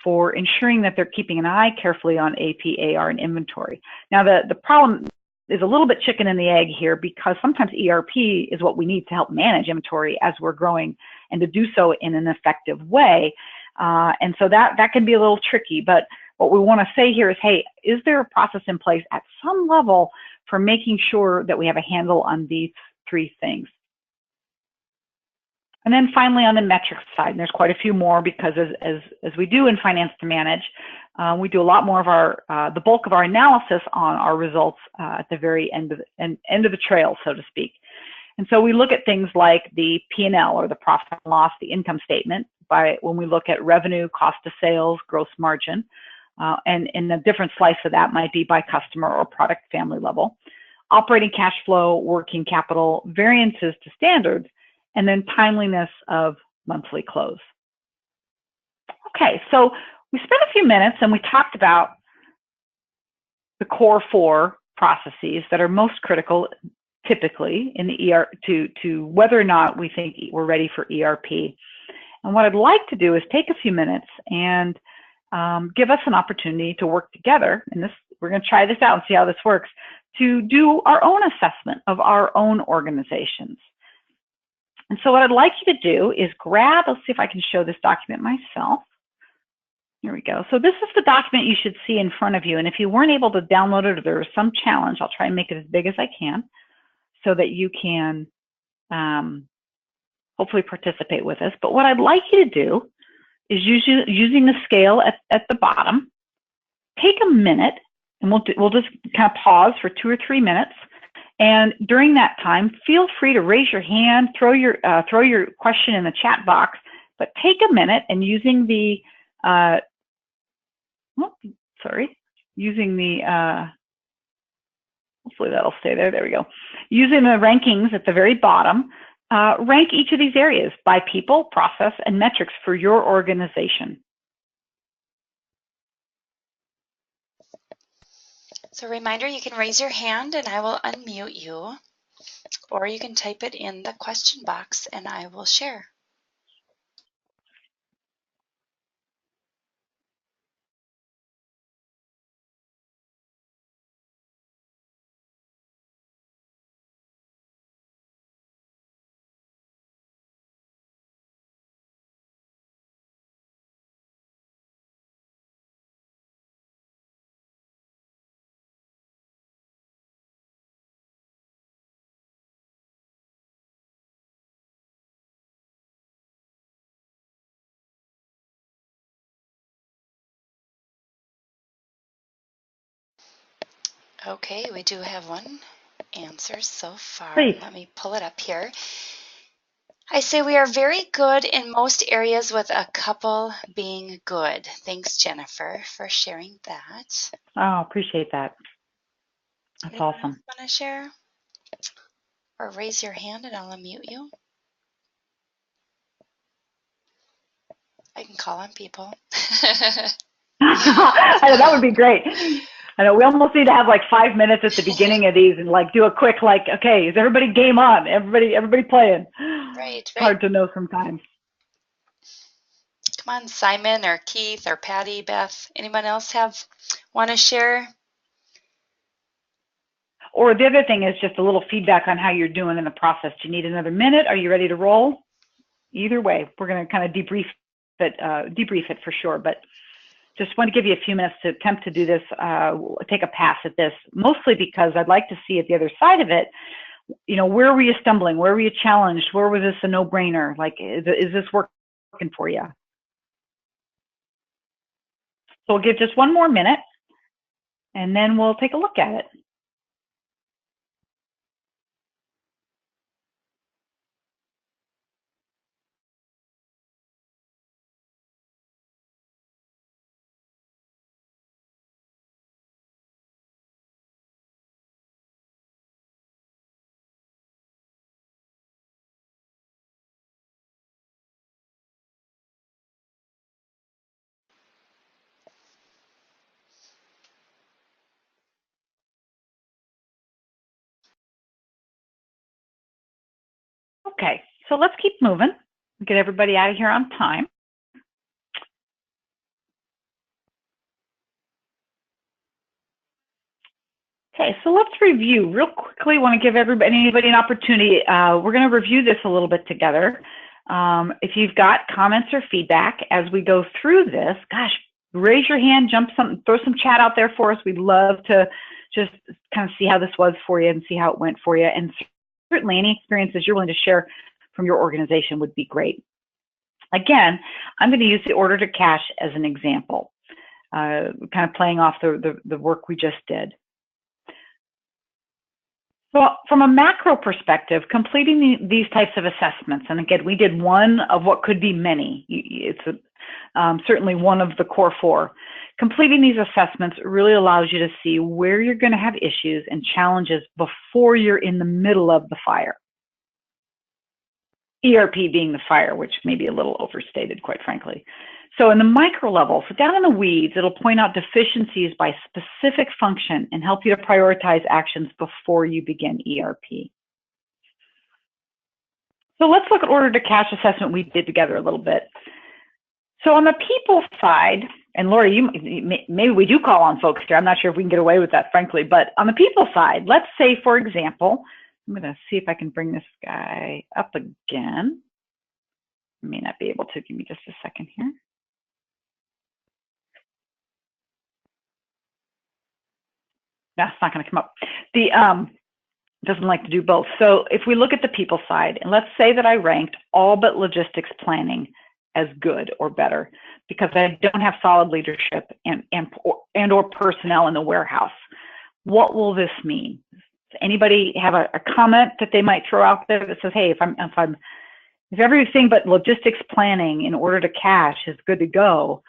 for ensuring that they're keeping an eye carefully on AP, AR, and inventory. Now, the problem is a little bit chicken and the egg here, because sometimes ERP is what we need to help manage inventory as we're growing, and to do so in an effective way. And so that can be a little tricky. But what we want to say here is, hey, is there a process in place at some level for making sure that we have a handle on these 3 things? And then finally, on the metrics side, and there's quite a few more, because as we do in finance to manage, we do a lot more of the bulk of our analysis on our results at the very end of the trail, so to speak. And so we look at things like the P&L, or the profit and loss, the income statement, when we look at revenue, cost of sales, gross margin, and a different slice of that might be by customer or product family level, operating cash flow, working capital, variances to standards, and then timeliness of monthly close. Okay, so we spent a few minutes and we talked about the core 4 processes that are most critical, typically, in the to whether or not we think we're ready for ERP. And what I'd like to do is take a few minutes and give us an opportunity to work together, and we're going to try this out and see how this works, to do our own assessment of our own organizations. And so what I'd like you to do is let's see if I can show this document myself. Here we go. So this is the document you should see in front of you. And if you weren't able to download it or there was some challenge, I'll try and make it as big as I can so that you can hopefully participate with us. But what I'd like you to do is using the scale at the bottom, take a minute, and we'll just kind of pause for 2 or 3 minutes. And during that time, feel free to raise your hand, throw your question in the chat box, but take a minute and using the hopefully that'll stay there. There we go. Using the rankings at the very bottom, rank each of these areas by people, process, and metrics for your organization. So reminder, you can raise your hand and I will unmute you, or you can type it in the question box and I will share. Okay, we do have one answer so far. Please. Let me pull it up here. I say we are very good in most areas with a couple being good. Thanks, Jennifer, for sharing that. Oh, appreciate that. That's Anyone awesome. else want to share? Or raise your hand and I'll unmute you. I can call on people. I know, that would be great. I know we almost need to have like 5 minutes at the beginning of these and like do a quick like, okay, is everybody game on? Everybody playing? Right. Hard to know sometimes. Come on, Simon or Keith or Patty, Beth. Anyone else want to share? Or the other thing is just a little feedback on how you're doing in the process. Do you need another minute? Are you ready to roll? Either way, we're going to kind of debrief it for sure. But just want to give you a few minutes to attempt to do this, take a pass at this, mostly because I'd like to see at the other side of it, you know, where were you stumbling? Where were you challenged? Where was this a no-brainer? Like, is this working for you? So we'll give just one more minute, and then we'll take a look at it. Okay, so let's keep moving. Get everybody out of here on time. Okay, so let's review real quickly. Want to give anybody an opportunity. We're going to review this a little bit together. If you've got comments or feedback as we go through this, gosh, raise your hand, throw some chat out there for us. We'd love to just kind of see how this was for you and see how it went for you. And certainly any experiences you're willing to share from your organization would be great. Again, I'm going to use the order to cash as an example, kind of playing off the work we just did. So from a macro perspective, completing these types of assessments, and again, we did one of what could be many. It's certainly one of the core 4. Completing these assessments really allows you to see where you're going to have issues and challenges before you're in the middle of the fire. ERP being the fire, which may be a little overstated, quite frankly. So in the micro level, so down in the weeds, it'll point out deficiencies by specific function and help you to prioritize actions before you begin ERP. So let's look at order to cash assessment we did together a little bit. So on the people side, and Lori, maybe we do call on folks here. I'm not sure if we can get away with that, frankly, but on the people side, let's say, for example, I'm going to see if I can bring this guy up again. I may not be able to. Give me just a second here. That's not going to come up. The doesn't like to do both. So if we look at the people side, and let's say that I ranked all but logistics planning as good or better because I don't have solid leadership and or personnel in the warehouse. What will this mean? Does anybody have a comment that they might throw out there that says, hey, if everything but logistics planning in order to cash is good to go,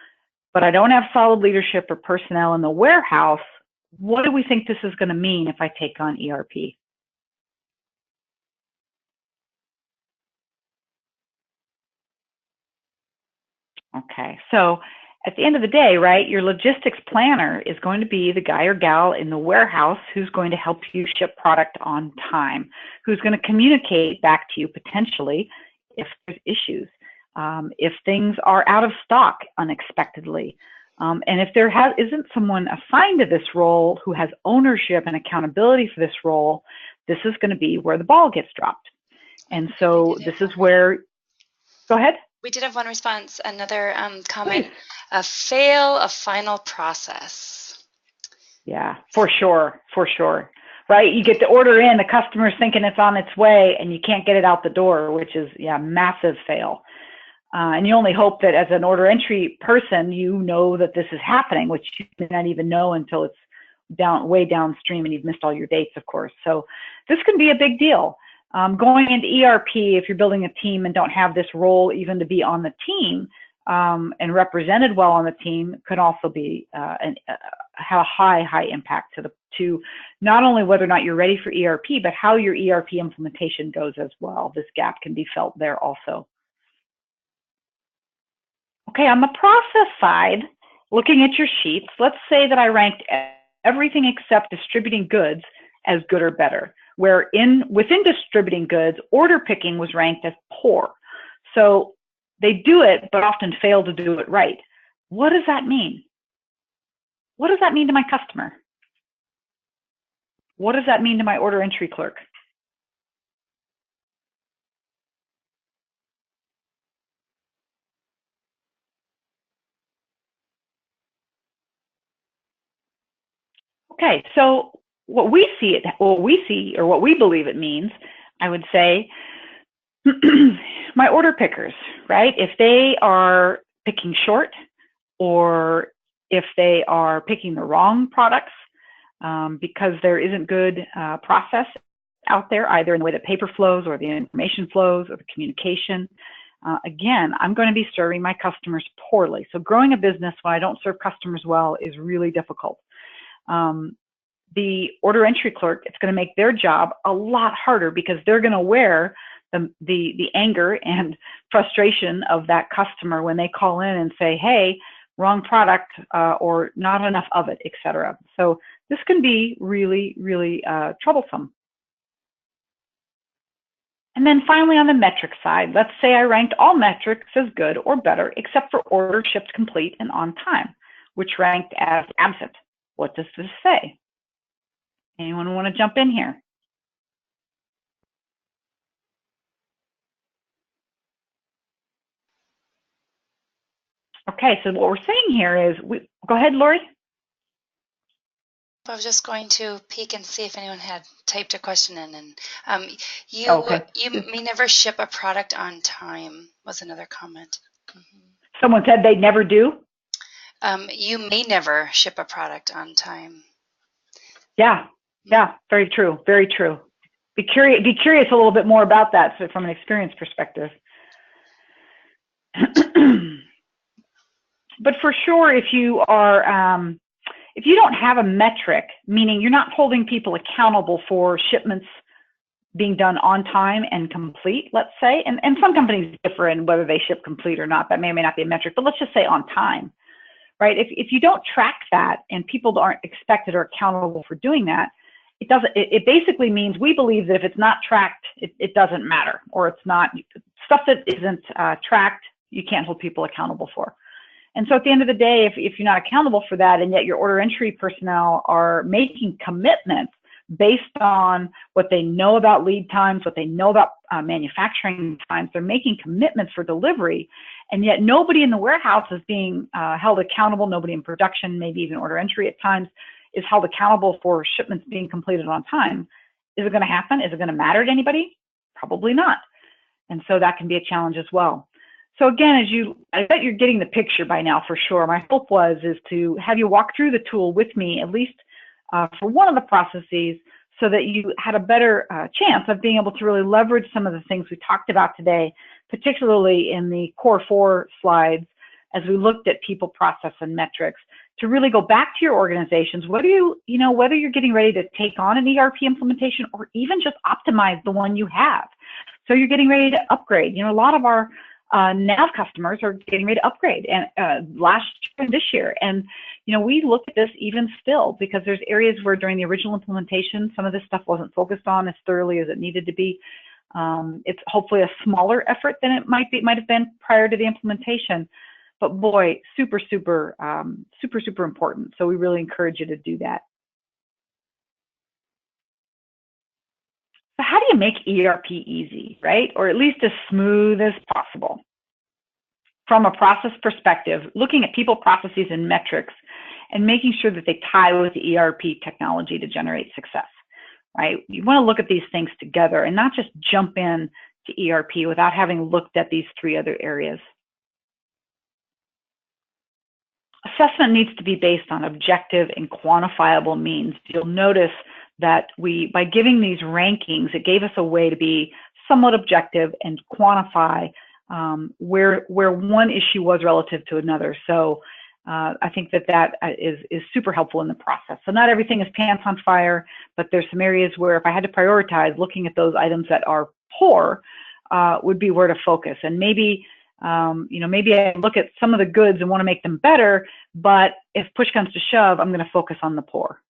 but I don't have solid leadership or personnel in the warehouse, what do we think this is going to mean if I take on ERP? Okay, so at the end of the day, right, your logistics planner is going to be the guy or gal in the warehouse who's going to help you ship product on time, who's going to communicate back to you potentially if there's issues, if things are out of stock unexpectedly, and if there isn't someone assigned to this role who has ownership and accountability for this role, this is going to be where the ball gets dropped. And so this is where, go ahead. We did have one response, another comment, fail a final process. Yeah, for sure, right? You get the order in, the customer's thinking it's on its way, and you can't get it out the door, which is, yeah, massive fail. And you only hope that as an order entry person, you know that this is happening, which you may not even know until it's way downstream and you've missed all your dates, of course. So this can be a big deal. Going into ERP, if you're building a team and don't have this role even to be on the team and represented well on the team, could also be have a high impact to not only whether or not you're ready for ERP, but how your ERP implementation goes as well. This gap can be felt there also. Okay, on the process side, looking at your sheets, let's say that I ranked everything except distributing goods as good or better, where within distributing goods, order picking was ranked as poor. So they do it, but often fail to do it right. What does that mean? What does that mean to my customer? What does that mean to my order entry clerk? Okay, so what we believe it means, I would say, my order pickers, right? If they are picking short, or if they are picking the wrong products because there isn't good process out there, either in the way that paper flows or the information flows or the communication, again, I'm going to be serving my customers poorly. So growing a business when I don't serve customers well is really difficult. The order entry clerk, it's going to make their job a lot harder because they're going to wear the anger and frustration of that customer when they call in and say, hey, wrong product or not enough of it, etc. So this can be really troublesome. And then finally on the metric side, let's say I ranked all metrics as good or better except for order shipped complete and on time, which ranked as absent. What does this say? Anyone want to jump in here? Okay, so what we're saying here is, go ahead, Lori. I was just going to peek and see if anyone had typed a question in, and you may never ship a product on time was another comment. Mm-hmm. Someone said they never do. You may never ship a product on time. Yeah, very true, very true. Be curious a little bit more about that, so from an experience perspective. But for sure, if you don't have a metric, meaning you're not holding people accountable for shipments being done on time and complete, let's say, and some companies differ in whether they ship complete or not. That may or may not be a metric, but let's just say on time, right? If you don't track that and people aren't expected or accountable for doing that, it basically means we believe that if it's not tracked, it doesn't matter, or it's not stuff that isn't tracked, you can't hold people accountable for. And so at the end of the day, if you're not accountable for that, and yet your order entry personnel are making commitments based on what they know about lead times, what they know about manufacturing times, they're making commitments for delivery, and yet nobody in the warehouse is being held accountable, nobody in production, maybe even order entry at times, is held accountable for shipments being completed on time. Is it going to happen? Is it going to matter to anybody? Probably not. And so that can be a challenge as well. So again, I bet you're getting the picture by now for sure. My hope is to have you walk through the tool with me, at least for one of the processes, so that you had a better chance of being able to really leverage some of the things we talked about today, particularly in the core 4 slides, as we looked at people, process, and metrics, to really go back to your organizations, whether you're getting ready to take on an ERP implementation or even just optimize the one you have. So you're getting ready to upgrade. A lot of our NAV customers are getting ready to upgrade, and last year and this year. And we look at this even still because there's areas where during the original implementation, some of this stuff wasn't focused on as thoroughly as it needed to be. It's hopefully a smaller effort than it might have been prior to the implementation. But boy, super important. So we really encourage you to do that. So how do you make ERP easy, right? Or at least as smooth as possible? From a process perspective, looking at people, processes, and metrics, and making sure that they tie with the ERP technology to generate success, right? You want to look at these things together and not just jump in to ERP without having looked at these 3 other areas. Assessment needs to be based on objective and quantifiable means. You'll notice that by giving these rankings, it gave us a way to be somewhat objective and quantify where one issue was relative to another. So I think that is super helpful in the process. So not everything is pants on fire, but there's some areas where if I had to prioritize, looking at those items that are poor would be where to focus. And maybe maybe I look at some of the goods and want to make them better, but if push comes to shove, I'm going to focus on the poor.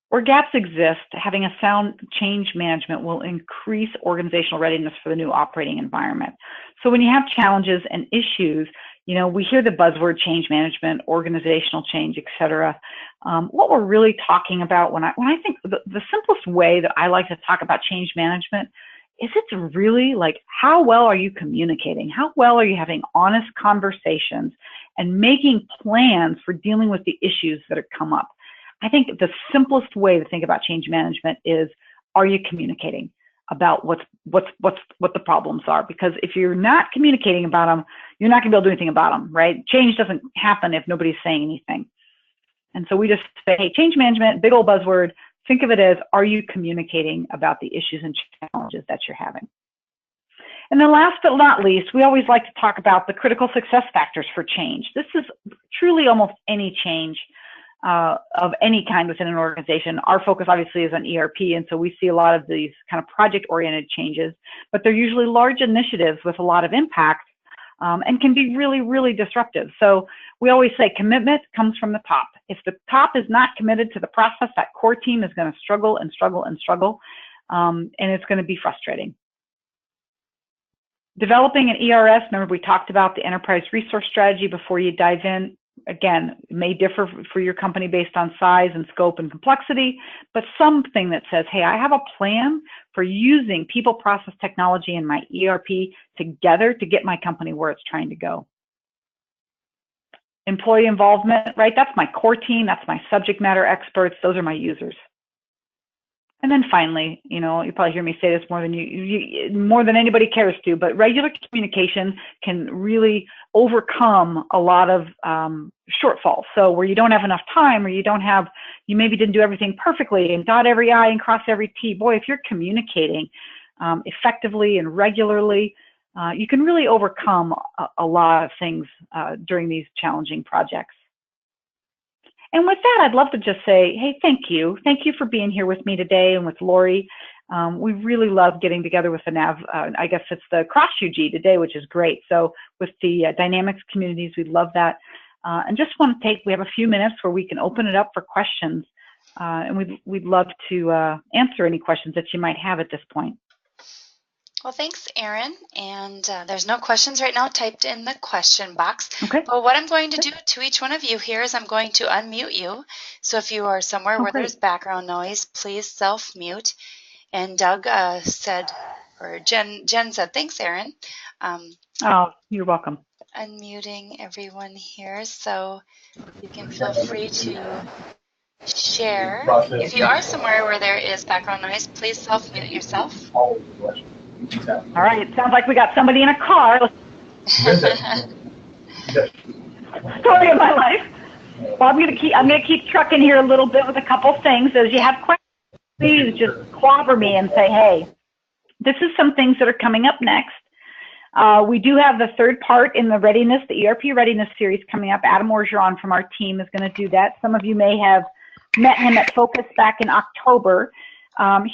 Where gaps exist, having a sound change management will increase organizational readiness for the new operating environment. So when you have challenges and issues, we hear the buzzword change management, organizational change, etc. What we're really talking about when I think the simplest way that I like to talk about change management is it's really like, how well are you communicating? How well are you having honest conversations and making plans for dealing with the issues that have come up? I think the simplest way to think about change management is, are you communicating about what the problems are? Because if you're not communicating about them, you're not going to be able to do anything about them, right? Change doesn't happen if nobody's saying anything. And so we just say, hey, change management, big old buzzword. Think of it as, are you communicating about the issues and challenges that you're having? And then last but not least, we always like to talk about the critical success factors for change. This is truly almost any change of any kind within an organization. Our focus obviously is on ERP, and so we see a lot of these kind of project-oriented changes, but they're usually large initiatives with a lot of impact and can be really, really disruptive. So we always say commitment comes from the top. If the top is not committed to the process, that core team is going to struggle and struggle and struggle, and it's going to be frustrating. Developing an ERS, remember we talked about the enterprise resource strategy before you dive in. Again, it may differ for your company based on size and scope and complexity, but something that says, hey, I have a plan for using people, process, technology, and my ERP together to get my company where it's trying to go. Employee involvement, right? That's my core team. That's my subject matter experts. Those are my users. And then finally, you probably hear me say this more than anybody cares to, but regular communication can really overcome a lot of shortfulls. So where you don't have enough time, or you maybe didn't do everything perfectly and dot every I and cross every T. Boy, if you're communicating effectively and regularly, you can really overcome a lot of things during these challenging projects. And with that, I'd love to just say, hey, thank you. Thank you for being here with me today and with Lori. We really love getting together with the NAV. I guess it's the Cross UG today, which is great. So with the Dynamics communities, we love that. And just want to we have a few minutes where we can open it up for questions. And we'd love to answer any questions that you might have at this point. Well, thanks, Erin. And there's no questions right now typed in the question box. Okay. But what I'm going to do to each one of you here is I'm going to unmute you. So if you are somewhere where there's background noise, please self-mute. And Doug said Or Jen said, thanks, Erin. Oh, you're welcome. Unmuting everyone here, so you can feel free to share. If you are somewhere where there is background noise, please self-mute yourself. All right, it sounds like we got somebody in a car. Story of my life. Well, I'm gonna keep trucking here a little bit with a couple things. As you have questions, please just clobber me and say, hey, this is some things that are coming up next. We do have the third part in the ERP Readiness series coming up. Adam Orgeron from our team is going to do that. Some of you may have met him at Focus back in October.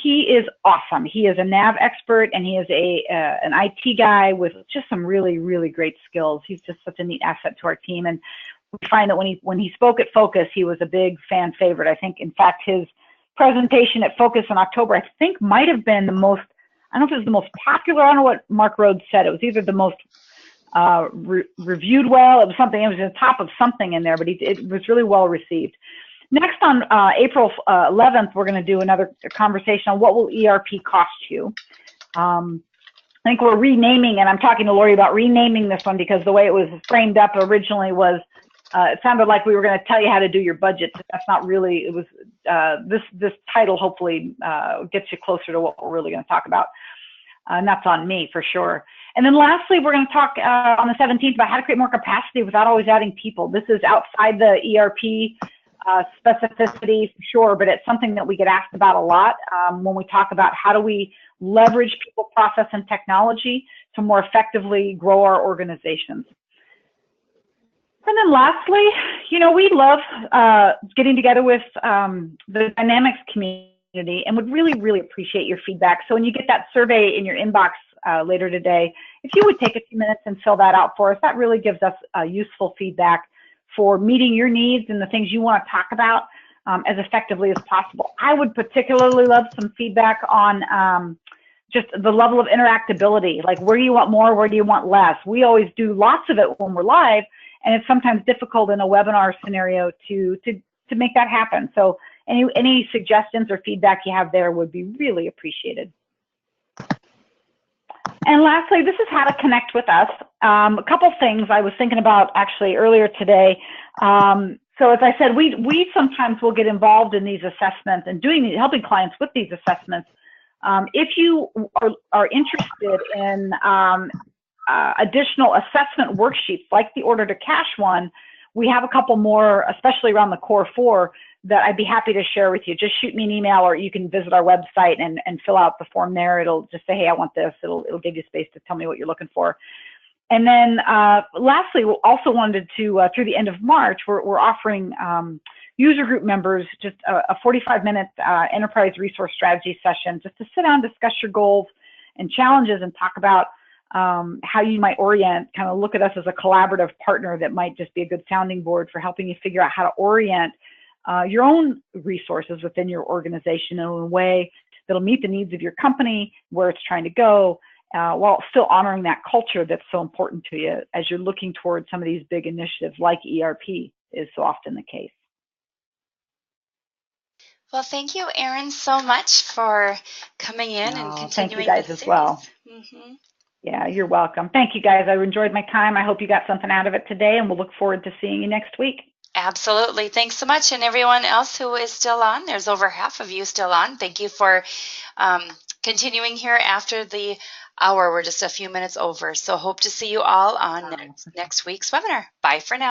He is awesome. He is a nav expert, and he is an IT guy with just some really, really great skills. He's just such a neat asset to our team. And we find that when he spoke at Focus, he was a big fan favorite. I think, in fact, his presentation at Focus in October, I think, might have been the most, I don't know if it was the most popular. I don't know what Mark Rhodes said. It was either the most reviewed well. It was something. It was the top of something in there, but it was really well received. Next, on April 11th, we're going to do another conversation on what will ERP cost you. I think we're renaming, and I'm talking to Lori about renaming this one because the way it was framed up originally was, it sounded like we were going to tell you how to do your budget. That's not really, it was, this title hopefully gets you closer to what we're really going to talk about. And that's on me for sure. And then lastly, we're going to talk on the 17th about how to create more capacity without always adding people. This is outside the ERP specificity for sure, but it's something that we get asked about a lot when we talk about how do we leverage people, process, and technology to more effectively grow our organizations. And then lastly, you know, we love getting together with the Dynamics community and would really, really appreciate your feedback. So when you get that survey in your inbox later today, if you would take a few minutes and fill that out for us, that really gives us useful feedback for meeting your needs and the things you want to talk about as effectively as possible. I would particularly love some feedback on just the level of interactability, like where do you want more, where do you want less? We always do lots of it when we're live, and it's sometimes difficult in a webinar scenario to make that happen. So any suggestions or feedback you have there would be really appreciated. And lastly, this is how to connect with us. A couple things I was thinking about actually earlier today. So as I said, we sometimes will get involved in these assessments and helping clients with these assessments. If you are interested in additional assessment worksheets like the order to cash one, we have a couple more, especially around the core 4, that I'd be happy to share with you. Just shoot me an email, or you can visit our website and fill out the form there. It'll just say, hey, I want this. It'll give you space to tell me what you're looking for. And then lastly, we also wanted to, through the end of March, we're offering user group members just a 45-minute enterprise resource strategy session just to sit down, discuss your goals and challenges, and talk about how you might orient, kind of look at us as a collaborative partner that might just be a good sounding board for helping you figure out how to orient your own resources within your organization in a way that'll meet the needs of your company, where it's trying to go, while still honoring that culture that's so important to you as you're looking towards some of these big initiatives like ERP is so often the case. Well, thank you, Erin, so much for coming in and continuing. Thank you guys as well. Yeah, you're welcome. Thank you guys. I enjoyed my time. I hope you got something out of it today, and we'll look forward to seeing you next week. Absolutely. Thanks so much. And everyone else who is still on, there's over half of you still on. Thank you for continuing here after the hour. We're just a few minutes over. So hope to see you all on next week's webinar. Bye for now.